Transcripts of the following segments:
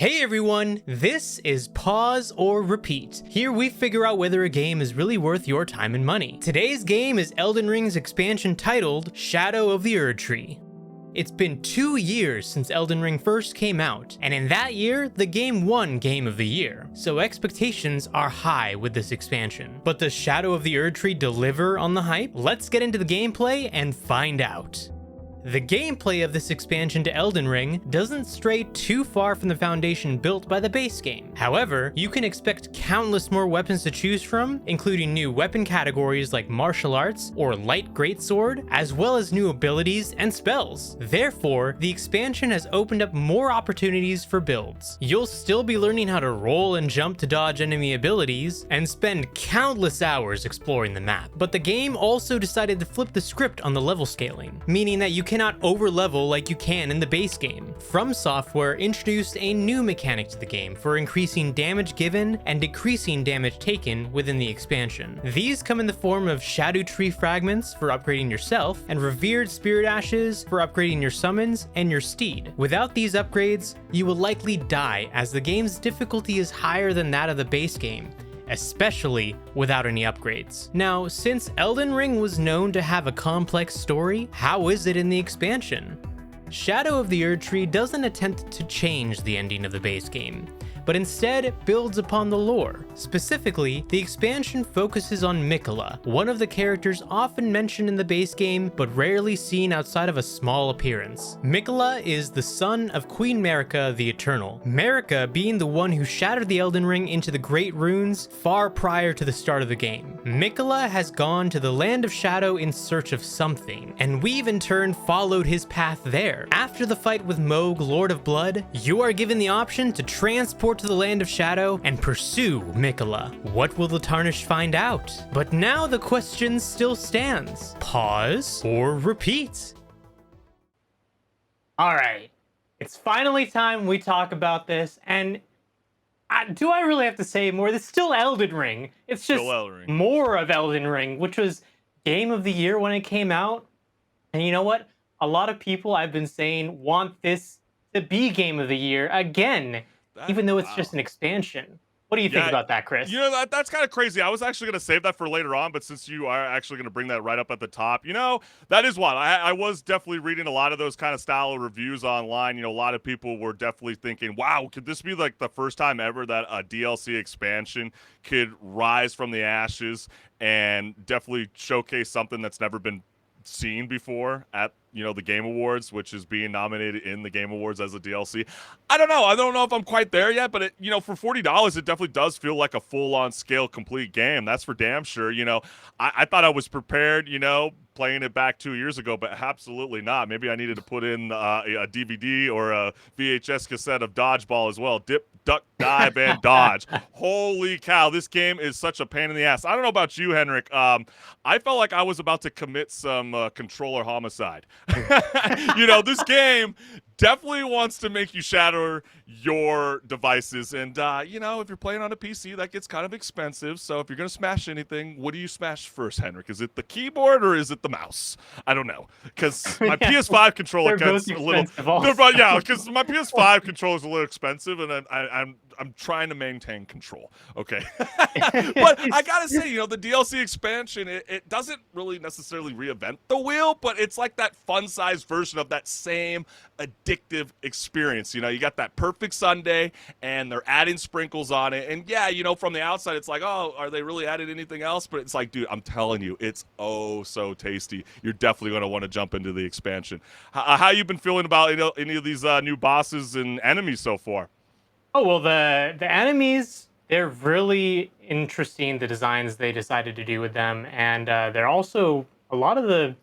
Hey everyone, this is Pause or Repeat. Here we figure out whether a game is really worth your time and money. Today's game is Elden Ring's expansion titled Shadow of the Erdtree. It's been 2 years since Elden Ring first came out, and in that year, the game won Game of the Year, so expectations are high with this expansion. But does Shadow of the Erdtree deliver on the hype? Let's get into the gameplay and find out. The gameplay of this expansion to Elden Ring doesn't stray too far from the foundation built by the base game. However, you can expect countless more weapons to choose from, including new weapon categories like martial arts or light greatsword, as well as new abilities and spells. Therefore, the expansion has opened up more opportunities for builds. You'll still be learning how to roll and jump to dodge enemy abilities, and spend countless hours exploring the map. But the game also decided to flip the script on the level scaling, meaning that you cannot overlevel like you can in the base game. From Software introduced a new mechanic to the game for increasing damage given and decreasing damage taken within the expansion. These come in the form of Shadow Tree fragments for upgrading yourself, and Revered Spirit Ashes for upgrading your summons and your steed. Without these upgrades, you will likely die, as the game's difficulty is higher than that of the base game, especially without any upgrades. Now, since Elden Ring was known to have a complex story, how is it in the expansion? Shadow of the Erdtree doesn't attempt to change the ending of the base game, but instead builds upon the lore. Specifically, the expansion focuses on Miquella, one of the characters often mentioned in the base game, but rarely seen outside of a small appearance. Miquella is the son of Queen Marika the Eternal, Marika being the one who shattered the Elden Ring into the Great Runes far prior to the start of the game. Miquella has gone to the Land of Shadow in search of something, and we've in turn followed his path there. After the fight with Mohg, Lord of Blood, you are given the option to transport to the Land of Shadow and pursue Miquella. What will the Tarnished find out? But now the question still stands. Pause or repeat? Alright, it's finally time we talk about this, and do I really have to say more? It's still Elden Ring. It's just more of Elden Ring, which was Game of the Year when it came out. And you know what? A lot of people, I've been saying, want this to be Game of the Year again. Even though it's just an expansion. What do you think about that, Chris? You know, that's kind of crazy. I was actually going to save that for later on, but since you are actually going to bring that right up at the top, you know, that is wild. I was definitely reading a lot of those kind of style of reviews online. You know, a lot of people were definitely thinking, wow, could this be like the first time ever that a DLC expansion could rise from the ashes and definitely showcase something that's never been seen before at, you know, the Game Awards, which is being nominated in the Game Awards as a DLC. I don't know if I'm quite there yet, but it, you know, for $40, it definitely does feel like a full-on scale complete game. That's for damn sure. You know, I thought I was prepared, you know, playing it back 2 years ago, but absolutely not. Maybe I needed to put in a DVD or a VHS cassette of Dodgeball as well. Dip, duck, dive, and dodge. Holy cow, this game is such a pain in the ass. I don't know about you, HenricK. I felt like I was about to commit some controller homicide. You know, this game definitely wants to make you shatter your devices. And, you know, if you're playing on a PC, that gets kind of expensive. So if you're going to smash anything, what do you smash first, HenricK? Is it the keyboard or is it the mouse? I don't know. Because my PS5 controller gets a little... Yeah, because my PS5 controller is a little expensive, and I'm trying to maintain control. Okay. But I got to say, you know, the DLC expansion, it doesn't really necessarily reinvent the wheel, but it's like that fun-sized version of that same addictive experience. You know, you got that perfect sundae, and they're adding sprinkles on it. And yeah, you know, from the outside, it's like, oh, are they really adding anything else? But it's like, dude, I'm telling you, it's oh so tasty. You're definitely going to want to jump into the expansion. How you been feeling about, you know, any of these new bosses and enemies so far? Oh, well, the enemies, they're really interesting, the designs they decided to do with them. And they're also, a lot of the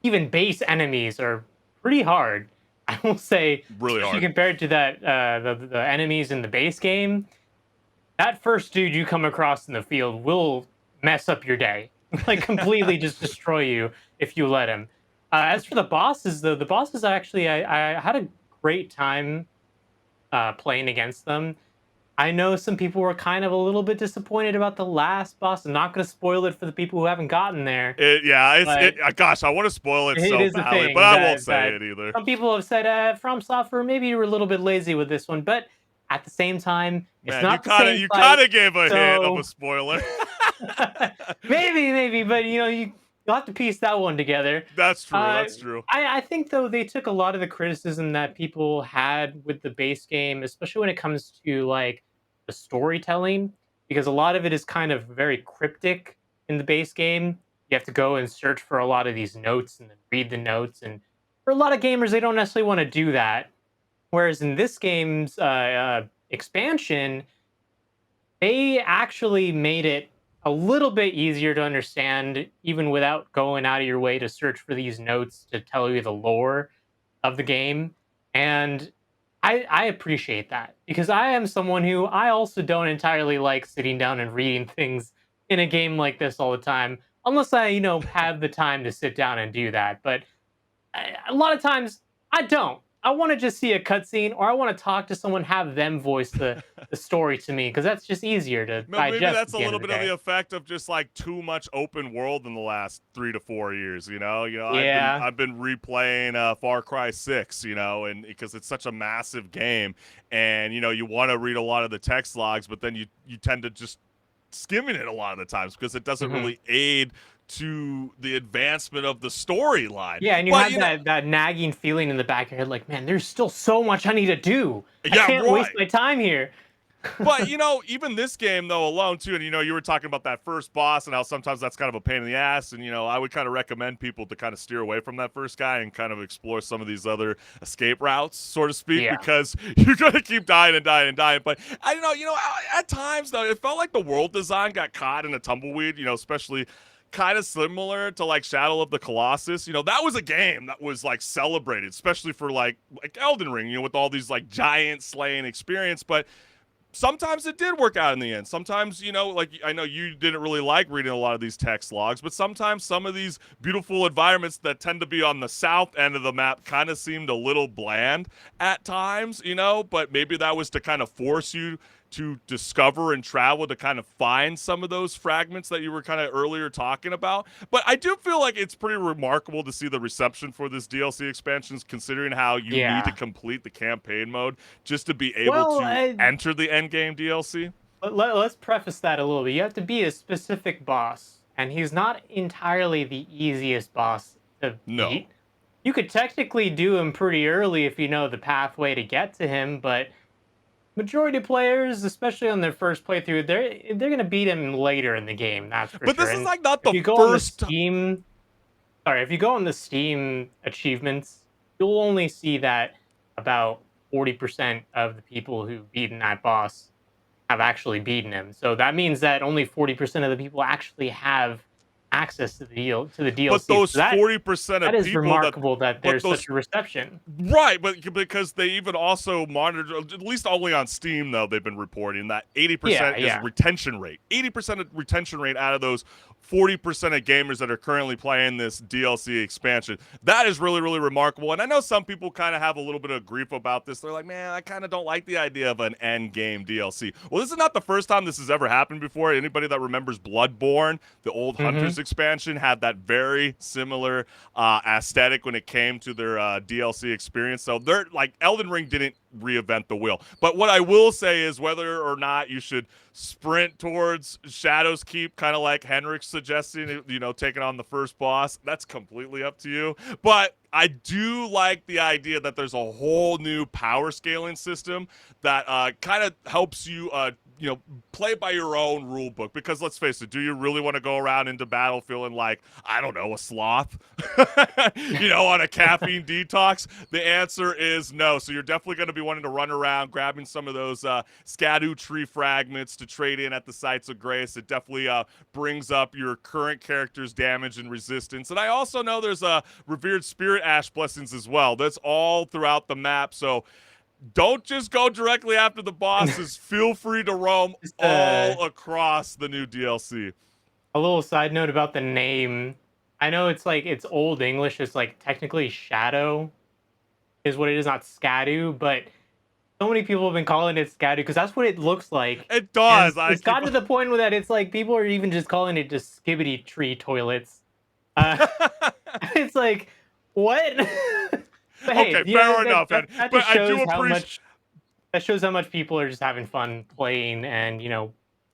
even base enemies are pretty hard. I will say, really hard compared to that the enemies in the base game. That first dude you come across in the field will mess up your day, like completely just destroy you if you let him. As for the bosses, though, the bosses actually I had a great time playing against them. I know some people were kind of a little bit disappointed about the last boss. I'm not going to spoil it for the people who haven't gotten there. Gosh, I want to spoil it so badly, but I won't say it either. Some people have said From Software, maybe you were a little bit lazy with this one, but At the same time, it's Man, not the same you fight. kind of gave a hint of a So spoiler. maybe, but you'll have to piece that one together. That's true. Uh, That's true. I think though they took a lot of the criticism that people had with the base game, especially when it comes to like the storytelling, because a lot of it is kind of very cryptic in the base game. You have to go and search for a lot of these notes and then read the notes, and for a lot of gamers, they don't necessarily want to do that. Whereas in this game's expansion, they actually made it a little bit easier to understand, even without going out of your way to search for these notes to tell you the lore of the game. And I appreciate that because I am someone who I also don't entirely like sitting down and reading things in a game like this all the time, unless I, have the time to sit down and do that. But a lot of times I don't. I want to just see a cutscene or I want to talk to someone, have them voice the story to me because that's just easier to Maybe digest that's at a the end little of the bit of the day. effect of just like too much open world in the last 3 to 4 years. Yeah. I've been replaying Far Cry 6, and because it's such a massive game, and you want to read a lot of the text logs, but then you tend to just skimming it a lot of the times because it doesn't Hmm. really aid to the advancement of the storyline. Yeah, and you But have that nagging feeling in the back of your head, like, man, there's still so much I need to do. I yeah, can't waste right. my time here. But even this game though alone too, and you were talking about that first boss and how sometimes that's kind of a pain in the ass, and I would kind of recommend people to kind of steer away from that first guy and kind of explore some of these other escape routes, so to speak, Yeah. because you're gonna keep dying and dying and dying. But I don't know, at times though, it felt like the world design got caught in a tumbleweed, especially kind of similar to like Shadow of the Colossus. That was a game that was like celebrated, especially for like Elden Ring, with all these like giant slaying experience, but sometimes it did work out in the end. Sometimes, like I know you didn't really like reading a lot of these text logs, but sometimes some of these beautiful environments that tend to be on the south end of the map kind of seemed a little bland at times, but maybe that was to kind of force you to discover and travel to kind of find some of those fragments that you were kind of earlier talking about. But I do feel like it's pretty remarkable to see the reception for this DLC expansions, considering how you need to Yeah. complete the campaign mode just to be able Well, to enter the end game DLC. let's preface that a little bit. You have to be a specific boss, and he's not entirely the easiest boss to No. beat. You could technically do him pretty early if you know the pathway to get to him, but majority of players, especially on their first playthrough, they're gonna beat him later in the game. That's for But sure. this is And like not if the you go on the first. Steam, sorry, if you go on the Steam achievements, you'll only see that about 40% of the people who've beaten that boss have actually beaten him. So that means that only 40% of the people actually have access to the But DLC. So those 40% that of is people remarkable that but there's those such a reception. Right, but because they even also monitor, at least only on Steam, though, they've been reporting that Yeah, 80% is yeah. retention rate. 80% of retention rate out of those 40% of gamers that are currently playing this DLC expansion. That is really, really remarkable. And I know some people kind of have a little bit of grief about this. They're like, man, I kind of don't like the idea of an end game DLC. Well, this is not the first time this has ever happened before. Anybody that remembers Bloodborne, the old Hmm. Hunters expansion, had that very similar aesthetic when it came to their DLC experience. So they're like Elden Ring didn't reinvent the wheel. But what I will say is whether or not you should sprint towards Shadow's Keep, kind of like HenricK's suggesting, taking on the first boss, that's completely up to you. But I do like the idea that there's a whole new power scaling system that kind of helps you play by your own rule book, because let's face it, do you really want to go around into battle feeling like, I don't know, a sloth on a caffeine detox? The answer is no. So you're definitely going to be wanting to run around grabbing some of those Erdtree fragments to trade in at the sites of grace. It definitely brings up your current character's damage and resistance. And I also know there's revered spirit ash blessings as well. That's all throughout the map. So don't just go directly after the bosses. Feel free to roam Just all across the new DLC. a little side note about the name. I know it's like it's old English. It's like technically shadow is what it is, not scadu, but so many people have been calling it scadu because that's what it looks like. It And does. I it's keep. gotten to the point where that it's like people are even just calling it just skibbity tree toilets. Uh, it's like what? But hey, Okay, fair that, enough. that And that but just I do shows how appreciate. much that shows how much people are just having fun playing and,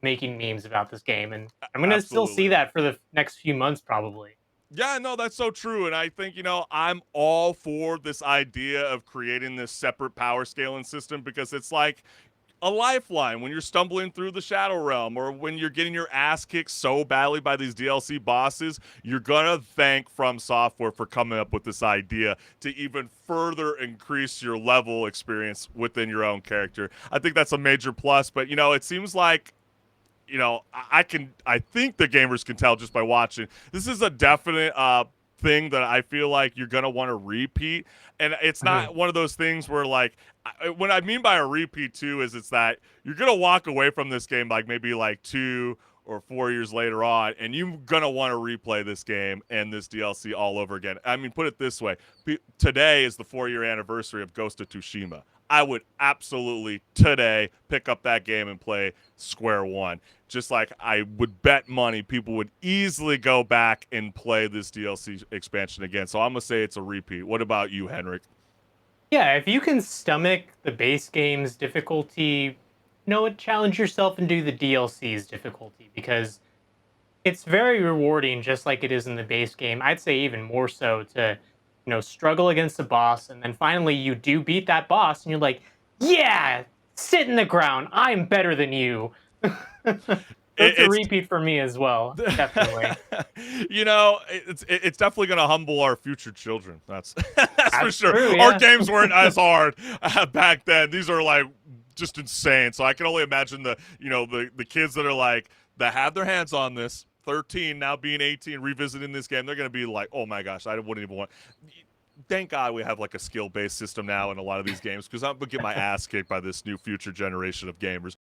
making memes about this game. And I'm gonna still see Absolutely. that for the next few months, probably. Yeah, no, that's so true. And I think, I'm all for this idea of creating this separate power scaling system because it's like a lifeline when you're stumbling through the Shadow Realm or when you're getting your ass kicked so badly by these DLC bosses. You're going to thank From Software for coming up with this idea to even further increase your level experience within your own character. I think that's a major plus, but, it seems like I think the gamers can tell just by watching. This is a definite thing that I feel like you're gonna want to repeat, and it's Mhm. not one of those things where like what I mean by a repeat too is it's that you're gonna walk away from this game like maybe like 2 or 4 years later on, and you're gonna want to replay this game and this DLC all over again. I mean, put it this way: today is the 4-year anniversary of Ghost of Tsushima. I would absolutely today pick up that game and play Square One. Just like I would bet money people would easily go back and play this DLC expansion again. So I'm going to say it's a repeat. What about you, HenricK? Yeah, if you can stomach the base game's difficulty, challenge yourself and do the DLC's difficulty because it's very rewarding, just like it is in the base game. I'd say even more so to, struggle against the boss, and then finally you do beat that boss, and you're like, "Yeah, sit in the ground. I'm better than you." So it's a It's repeat for me as well, definitely. it's definitely going to humble our future children. That's for That's sure. true. Our Yeah. games weren't as hard back then. These are like just insane. So I can only imagine the kids that are like that have their hands on this. 13 now being 18 revisiting this game, they're going to be like, oh my gosh, I wouldn't even want. Thank God we have like a skill based system now in a lot of these games because I'm gonna get my ass kicked by this new future generation of gamers.